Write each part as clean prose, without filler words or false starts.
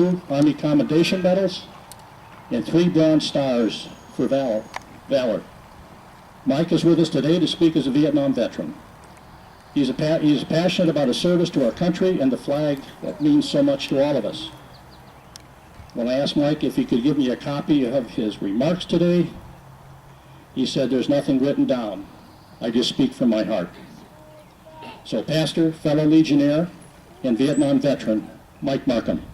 2 Army Commendation Medals, and 3 Bronze Stars for valor. Mike is with us today to speak as a Vietnam veteran. He's passionate about his service to our country and the flag that means so much to all of us. When I asked Mike if he could give me a copy of his remarks today, he said there's nothing written down. I just speak from my heart. So pastor, fellow Legionnaire, and Vietnam veteran, Mike Markham.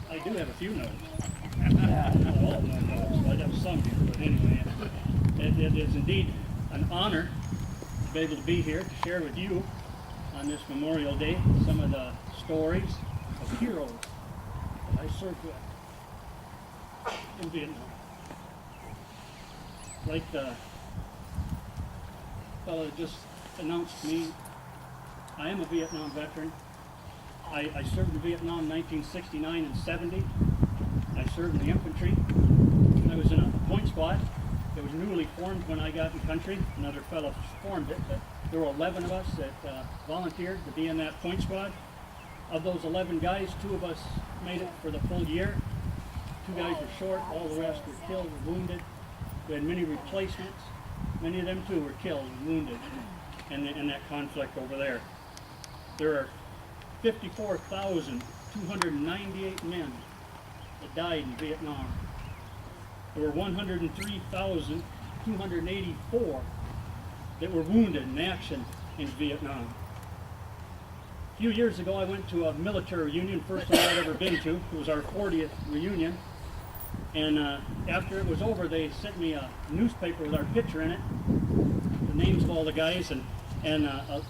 I do have a few notes. Not all of my notes, but I have some here. But anyway, it is indeed an honor to be able to be here to share with you on this Memorial Day some of the stories of heroes that I served with in Vietnam. Like the fellow that just announced me, I am a Vietnam veteran. I served in Vietnam in 1969 and 70. I served in the infantry. I was in a point squad. It was newly formed when I got in country. Another fellow formed it, but there were 11 of us that volunteered to be in that point squad. Of those 11 guys, 2 of us made it for the full year. 2 guys were short, all the rest were killed or wounded. We had many replacements. Many of them too were killed and wounded in that conflict over there. There are 54,298 men that died in Vietnam. There were 103,284 that were wounded in action in Vietnam. A few years ago I went to a military reunion, first one I'd ever been to. It was our 40th reunion. And after it was over, they sent me a newspaper with our picture in it, the names of all the guys, and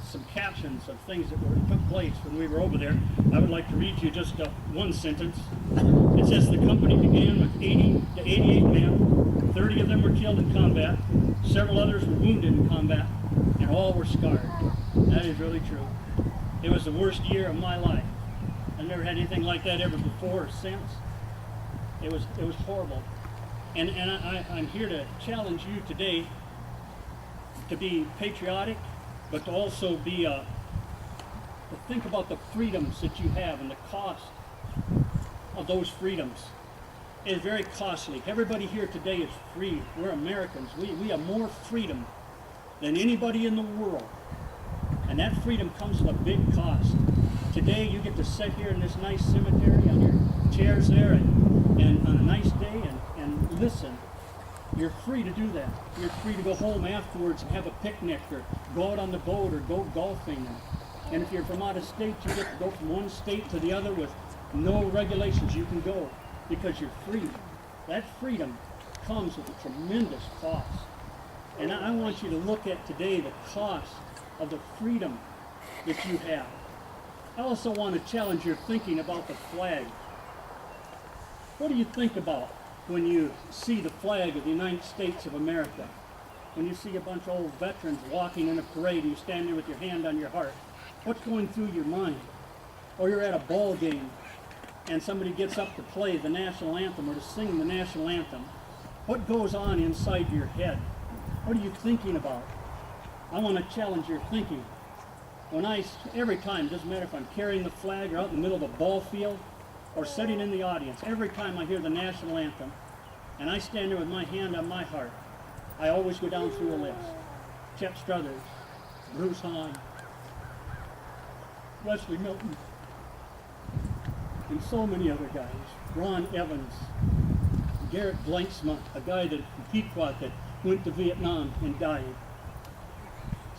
some captions of things that took place when we were over there. I would like to read you just one sentence. It says the company began with 80 to 88 men. 30 of them were killed in combat. Several others were wounded in combat, and all were scarred. That is really true. It was the worst year of my life. I never had anything like that ever before or since. It was horrible. And I'm here to challenge you today to be patriotic, but to also be to think about the freedoms that you have and the cost of those freedoms. It is very costly. Everybody here today is free. We're Americans. We have more freedom than anybody in the world. And that freedom comes at a big cost. Today you get to sit here in this nice cemetery on your chairs there and on a nice day and listen. You're free to do that. You're free to go home afterwards and have a picnic or go out on the boat or go golfing. And if you're from out of state, you get to go from one state to the other with no regulations. You can go because you're free. That freedom comes with a tremendous cost. And I want you to look at today the cost of the freedom that you have. I also want to challenge your thinking about the flag. What do you think about when you see the flag of the United States of America? When you see a bunch of old veterans walking in a parade and you stand there with your hand on your heart, what's going through your mind? Or you're at a ball game and somebody gets up to play the national anthem or to sing the national anthem. What goes on inside your head? What are you thinking about? I want to challenge your thinking. Every time, doesn't matter if I'm carrying the flag or out in the middle of a ball field or sitting in the audience, every time I hear the national anthem and I stand there with my hand on my heart, I always go down through a list. Chet Struthers, Bruce Hahn, Wesley Milton, and so many other guys. Ron Evans, Garrett Blanksma, a guy that Pequot that went to Vietnam and died.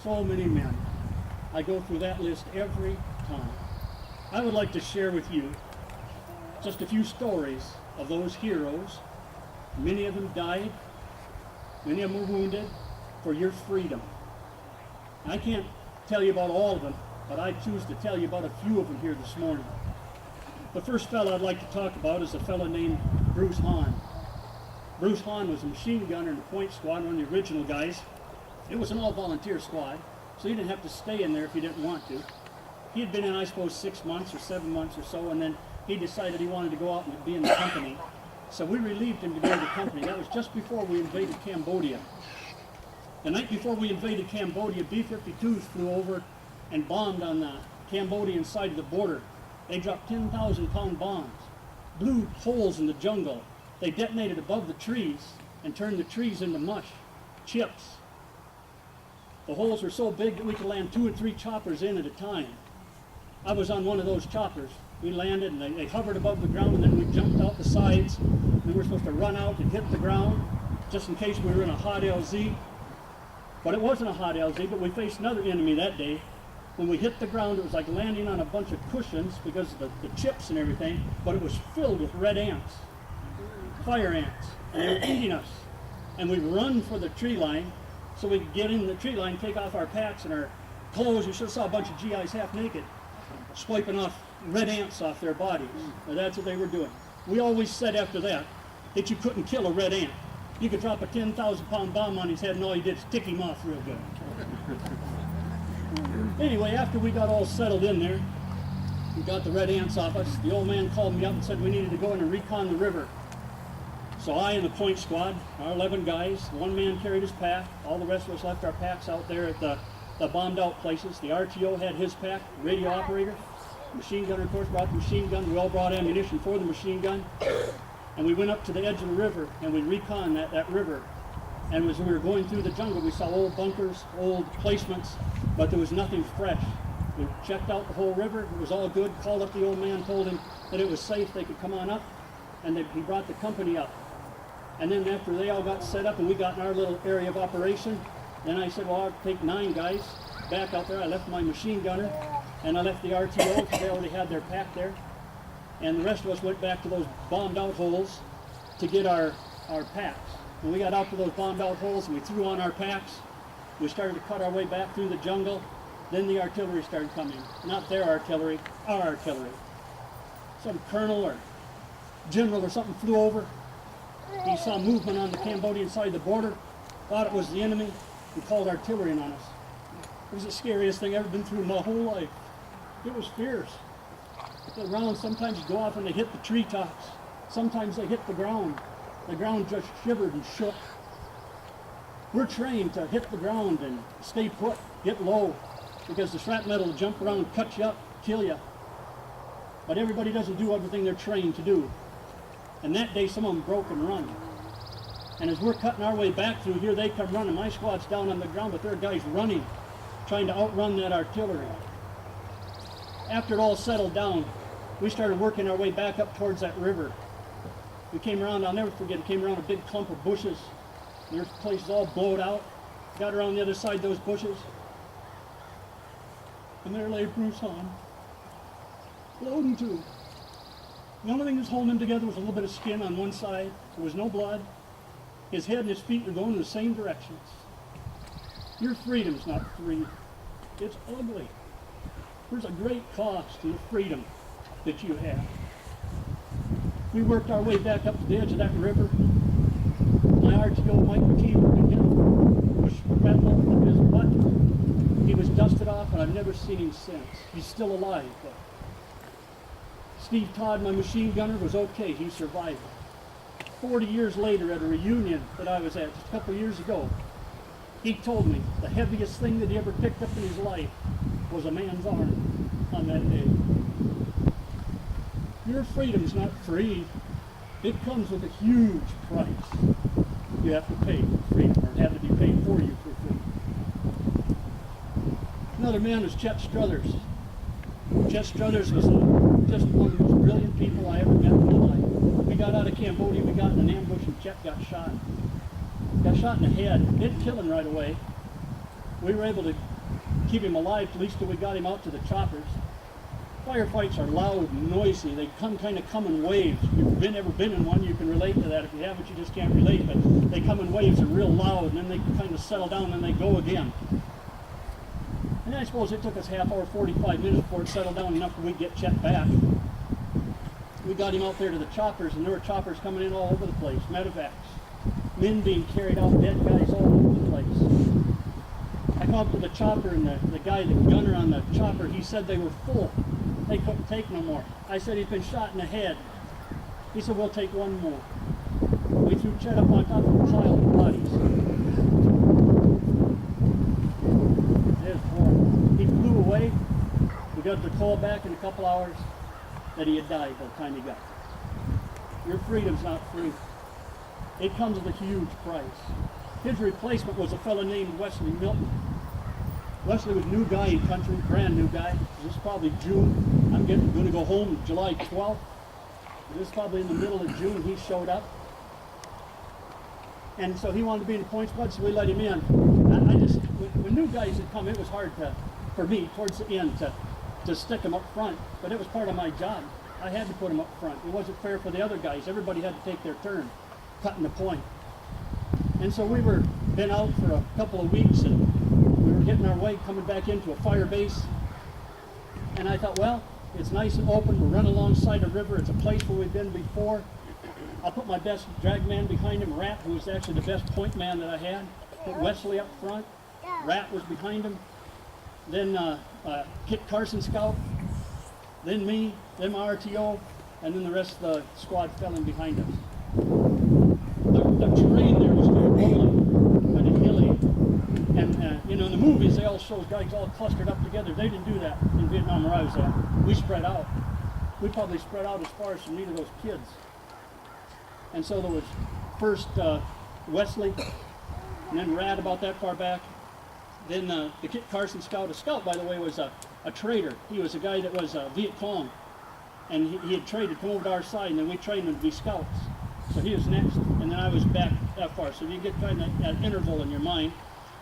So many men. I go through that list every time. I would like to share with you just a few stories of those heroes. Many of them died. Many of them were wounded for your freedom. I can't tell you about all of them, but I choose to tell you about a few of them here this morning. The first fellow I'd like to talk about is a fellow named Bruce Hahn. Bruce Hahn was a machine gunner in the Point Squad, one of the original guys. It was an all-volunteer squad, so you didn't have to stay in there if you didn't want to. He had been in, I suppose, 6 months or 7 months or so, and then he decided he wanted to go out and be in the company. So we relieved him to go to the company. That was just before we invaded Cambodia. The night before we invaded Cambodia, B-52s flew over and bombed on the Cambodian side of the border. They dropped 10,000-pound bombs, blew holes in the jungle. They detonated above the trees and turned the trees into mush, chips. The holes were so big that we could land 2 or 3 choppers in at a time. I was on one of those choppers. We landed and they hovered above the ground, and then we jumped out the sides. We were supposed to run out and hit the ground just in case we were in a hot LZ. But it wasn't a hot LZ, but we faced another enemy that day. When we hit the ground, it was like landing on a bunch of cushions because of the chips and everything, but it was filled with red ants, fire ants, and they were eating us. And we'd run for the tree line so we could get in the tree line, take off our packs and our clothes. You should have saw a bunch of GIs half naked, swiping off red ants off their bodies. Now, that's what they were doing. We always said after that you couldn't kill a red ant. You could drop a 10,000-pound bomb on his head and all you did is tick him off real good. Anyway, after we got all settled in there, we got the red ants off us, the old man called me up and said we needed to go in and recon the river. So I and the point squad, our 11 guys, one man carried his pack, all the rest of us left our packs out there at the bombed out places. The RTO had his pack, radio operator, machine gunner of course brought the machine gun. We all brought ammunition for the machine gun. And we went up to the edge of the river and we reconned that river. And as we were going through the jungle, we saw old bunkers, old placements, but there was nothing fresh. We checked out the whole river. It was all good. Called up the old man, told him that it was safe. They could come on up. And he brought the company up. And then after they all got set up and we got in our little area of operation, then I said, well, I'll take 9 guys back out there. I left my machine gunner and I left the RTO because they already had their pack there. And the rest of us went back to those bombed out holes to get our packs. When we got out to those bombed out holes and we threw on our packs, we started to cut our way back through the jungle. Then the artillery started coming. Not their artillery, our artillery. Some colonel or general or something flew over. He saw movement on the Cambodian side of the border, thought it was the enemy, and called artillery in on us. It was the scariest thing I've ever been through in my whole life. It was fierce. The rounds sometimes go off and they hit the treetops. Sometimes they hit the ground. The ground just shivered and shook. We're trained to hit the ground and stay put, get low, because the shrapnel will jump around, cut you up, kill you. But everybody doesn't do everything they're trained to do. And that day, some of them broke and run. And as we're cutting our way back through here, they come running. My squad's down on the ground, but there are guys running, trying to outrun that artillery. After it all settled down, we started working our way back up towards that river. We came around, I'll never forget, it came around a big clump of bushes. There's places all blowed out. Got around the other side of those bushes. And there lay Bruce Hahn, floating too. The only thing that was holding him together was a little bit of skin on one side. There was no blood. His head and his feet were going in the same directions. Your freedom's not free. It's ugly. There's a great cost to the freedom that you have. We worked our way back up to the edge of that river. My RTO, Mike McKeever, and him was shrapnel up his butt. He was dusted off, and I've never seen him since. He's still alive, though. Steve Todd, my machine gunner, was okay. He survived. 40 years later, at a reunion that I was at just a couple years ago, he told me the heaviest thing that he ever picked up in his life was a man's arm on that day. Your freedom's not free. It comes with a huge price. You have to pay for freedom, or have to be paid for you for freedom. Another man was Chet Struthers. Chet Struthers was just one of the most brilliant people I ever met in my life. We got out of Cambodia, we got in an ambush, and Chet got shot. Got shot in the head. Didn't kill him right away. We were able to keep him alive, at least till we got him out to the choppers. Firefights are loud and noisy. They kind of come in waves. If you've ever been in one, you can relate to that. If you haven't, you just can't relate. But they come in waves. They're real loud, and then they kind of settle down, and then they go again. And I suppose it took us half hour, 45 minutes before it settled down enough that we'd get Chet back. We got him out there to the choppers, and there were choppers coming in all over the place, medevacs. Men being carried out, dead guys all over the place. I come up to the chopper, and the guy, the gunner on the chopper, he said they were full. They couldn't take no more. I said, he's been shot in the head. He said, we'll take one more. threw Chet up on top of a pile of bodies. It was horrible. He flew away. We got the call back in a couple hours that he had died by the time he got there. Your freedom's not free. It comes at a huge price. His replacement was a fellow named Wesley Milton. Wesley was a new guy in country, brand new guy. This is probably June. I'm going to go home July 12th. This is probably in the middle of June he showed up. And so he wanted to be in the point squad, so we let him in. When new guys had come, it was hard for me towards the end to stick them up front, but it was part of my job. I had to put them up front. It wasn't fair for the other guys. Everybody had to take their turn cutting the point. And so we were been out for a couple of weeks, and we were getting our way coming back into a fire base. And I thought, well, it's nice and open. We're running alongside a river. It's a place where we've been before. I'll put my best drag man behind him, Rat, who was actually the best point man that I had. Put Wesley up front. Rat was behind him. Then Kit Carson Scout. Then me. Then my RTO. And then the rest of the squad fell in behind us. The terrain there was very rolling, kind of hilly. And you know, in the movies, they all show guys all clustered up together. They didn't do that in Vietnam where I was at. We spread out. We probably spread out as far as from me to those kids. And so there was first Wesley, and then Rad about that far back. Then the Kit Carson Scout. A scout, by the way, was a trader. He was a guy that was Viet Cong. And he had traded, come over to our side, and then we trained him to be scouts. So he was next, and then I was back that far. So you get kind of that interval in your mind.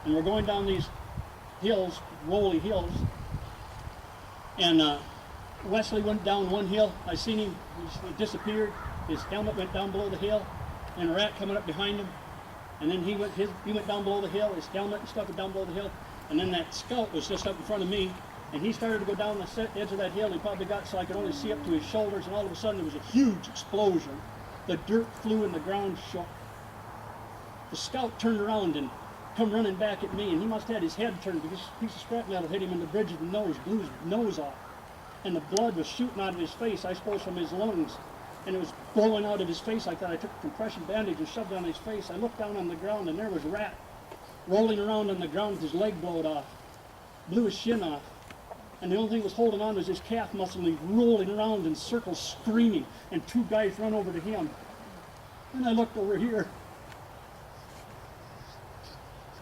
And we're going down these hills, rolly hills. And Wesley went down one hill. I seen him, he disappeared. His helmet went down below the hill, and a Rat coming up behind him. And then he went down below the hill, his helmet and stuff went down below the hill. And then that scout was just up in front of me, and he started to go down the edge of that hill. He probably got so I could only see up to his shoulders, and all of a sudden there was a huge explosion. The dirt flew and the ground shook. The scout turned around and come running back at me, and he must have had his head turned because a piece of scrap metal hit him in the bridge of the nose, blew his nose off. And the blood was shooting out of his face, I suppose from his lungs. And it was blowing out of his face like that. I took a compression bandage and shoved it on his face. I looked down on the ground, and there was Rat rolling around on the ground with his leg blowed off. Blew his shin off. And the only thing that was holding on was his calf muscle, and he's rolling around in circles screaming, and two guys run over to him. And I looked over here,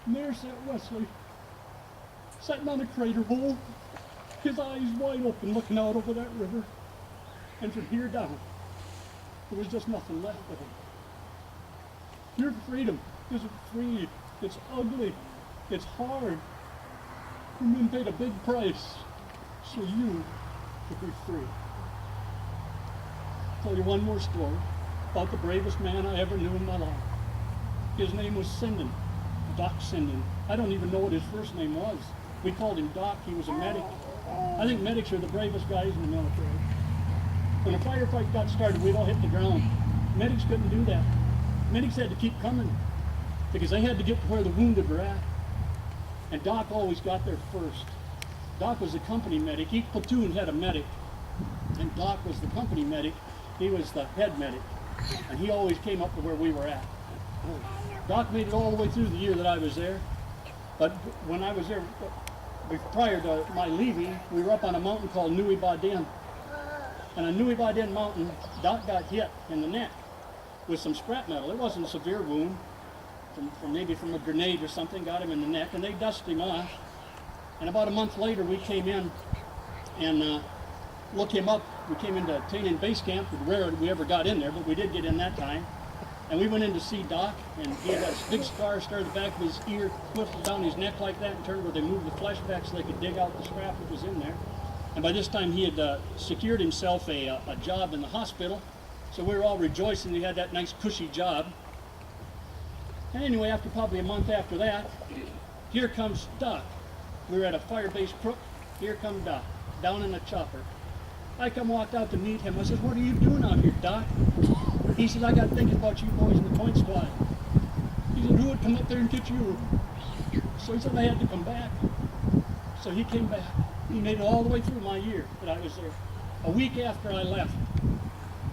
and there sat Wesley, sitting on a crater hole, his eyes wide open, looking out over that river. And from here down, there was just nothing left of him. Your freedom isn't free. It's ugly. It's hard. And men paid a big price so you could be free. I'll tell you one more story about the bravest man I ever knew in my life. His name was Sinden, Doc Sinden. I don't even know what his first name was. We called him Doc. He was a medic. I think medics are the bravest guys in the military. When a firefight got started, we'd all hit the ground. Medics couldn't do that. Medics had to keep coming because they had to get to where the wounded were at. And Doc always got there first. Doc was the company medic. Each platoon had a medic. And Doc was the company medic. He was the head medic. And he always came up to where we were at. Doc made it all the way through the year that I was there. But when I was there, prior to my leaving, we were up on a mountain called Nui Ba Din. And on Nui Ba Din Mountain, Doc got hit in the neck with some scrap metal. It wasn't a severe wound, maybe from a grenade or something, got him in the neck, and they dusted him off. And about a month later, we came in and looked him up. We came into Tainin Base Camp. Rare we ever got in there, but we did get in that time. And we went in to see Doc, and he had a big scar started the back of his ear, twisted down his neck like that, and turned where they moved the flesh back so they could dig out the scrap that was in there. And by this time, he had secured himself a job in the hospital. So we were all rejoicing he had that nice cushy job. And anyway, after probably a month after that, here comes Doc. We were at a fire base crook. Here comes Doc, down in a chopper. I walked out to meet him. I said, "What are you doing out here, Doc?" He says, "I got thinking about you boys in the point squad." He said, "Who would come up there and get you?" So he said, "I had to come back." So he came back. He made it all the way through my year that I was there. A week after I left,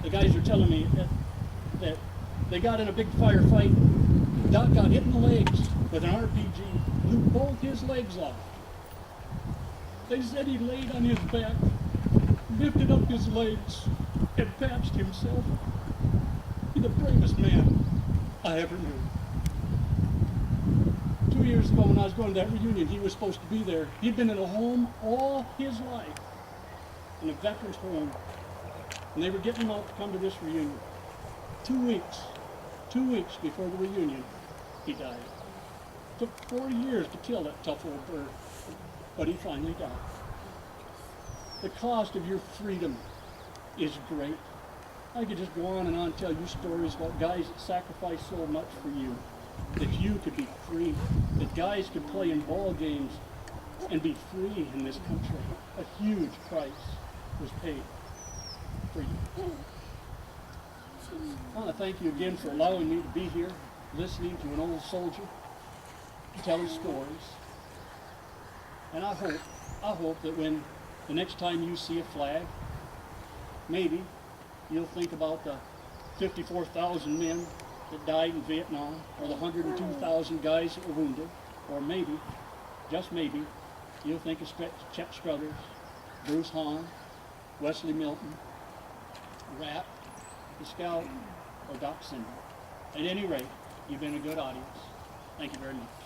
the guys were telling me that They got in a big firefight. Doc got hit in the legs with an RPG, blew both his legs off. They said he laid on his back, lifted up his legs, and patched himself. He's the bravest man I ever knew. 2 years ago when I was going to that reunion, he was supposed to be there. He'd been in a home all his life, in a veteran's home, and they were getting him out to come to this reunion. 2 weeks before the reunion, he died. Took 4 years to kill that tough old bird, but he finally died. The cost of your freedom is great. I could just go on and tell you stories about guys that sacrificed so much for you, that you could be free, that guys could play in ball games and be free in this country. A huge price was paid for you. I want to thank you again for allowing me to be here, listening to an old soldier tell his stories. And I hope that when the next time you see a flag, maybe you'll think about the 54,000 men that died in Vietnam, or the 102,000 guys that were wounded, or maybe, just maybe, you'll think of Chet Struthers, Bruce Hahn, Wesley Milton, Rat, the Scout, or Doc Sinder. At any rate, you've been a good audience. Thank you very much.